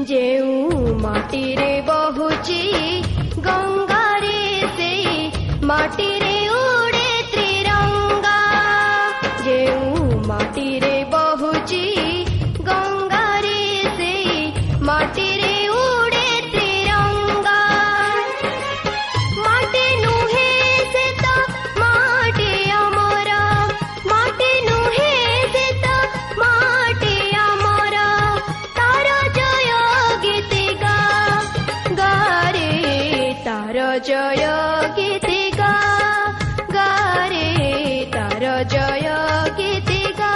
जेऊ माटीरे बहुची गंगारे से माटीरे उड़े त्रिरंगा। जेऊ माटीरे बहुची गंगारे से माटीरे उड़े त्रिरंगा। माटी नुहे से तो माटी अमरा, माटी नुहे से तो माटी अमरा। तार जय गीत गा गा रे, तार जय गीत गा गा रे, तार जय गीत गा।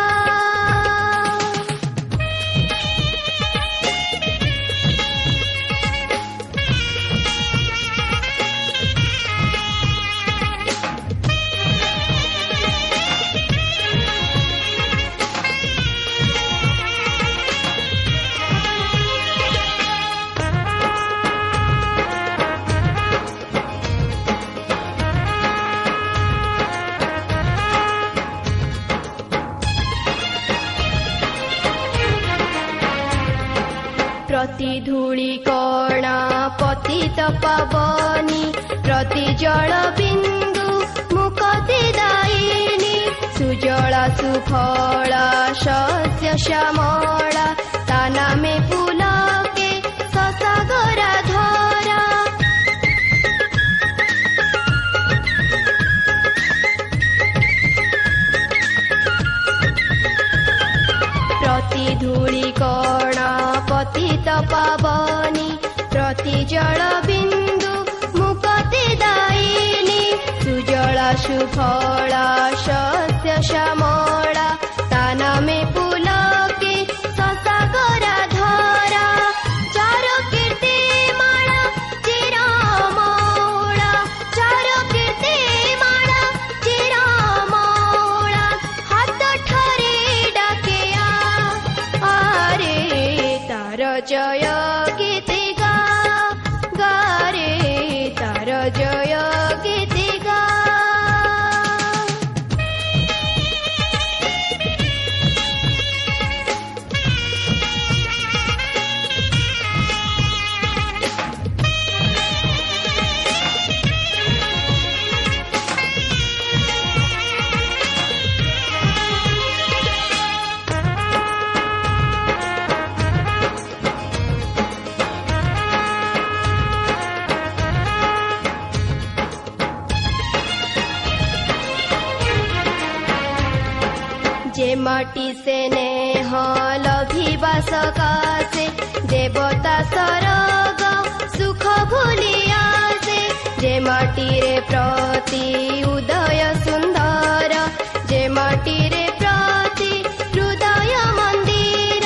प्रति धूली कणा पतित पावनी, प्रति जल बिंदु मुक्ति दायिनी। सुजला सुफला शस्य श्यामला, ता नामे पुलके ससागरा धरा। प्रति धूली कणा पतित पावनी, प्रति जल बिंदु मुक्ति दायिनी। सुजला सुफला शस्य श्यामला, ता नामे पुलके ससागरा धरा। चार कीर्ति माला चिरमौला, चार कीर्ति माला चिरमौला। हाथ ठरे डाके आरे, तार जय गीत गा गा रे, तार जय गीत गा। जे माटी से नेह लभिबा सकाशे, देवता सरग सुख भूली आसे। जे माटी रे प्रति उदय सुंदर, जे माटी रे प्रति हृदय मंदिर।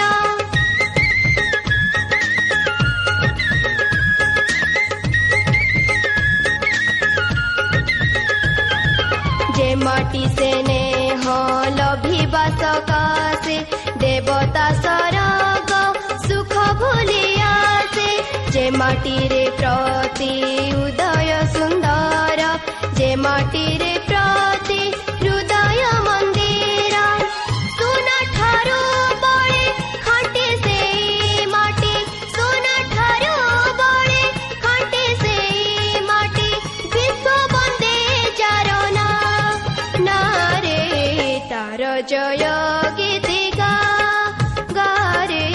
जे माटी से नेह लभिबा सकाशे, देवता सरग सुख भूली आसे। जे माटी रे प्रति उदय सुंदर, जे माटी रे प्रति हृदय मंदिर। सोना ठारू बळे खाटी से माटी, सोना ठारू बळे खाटी से माटी। विश्व वंदे चारणा नारे, तार जय गीत गा गा रे,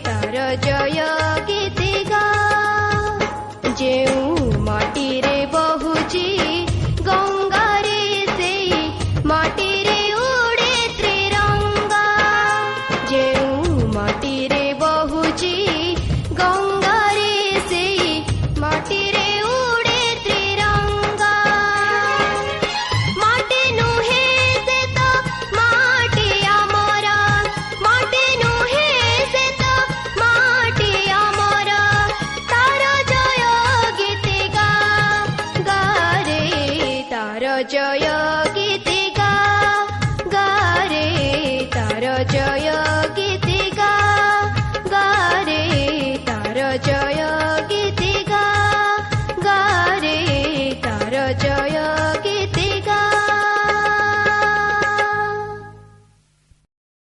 तार जय गीत गा। जेऊ माटी रे बहुची गंगारे से माटी रे उड़े त्रिरंगा। जेऊ माटी रे बहुची गंगारे से माटी रे उड़े त्रिरंगा। माटी नुहे से तो माटी अमरा, माटी नुहे से तो माटी अमरा। तार जय गीत गा गा रे, तार जय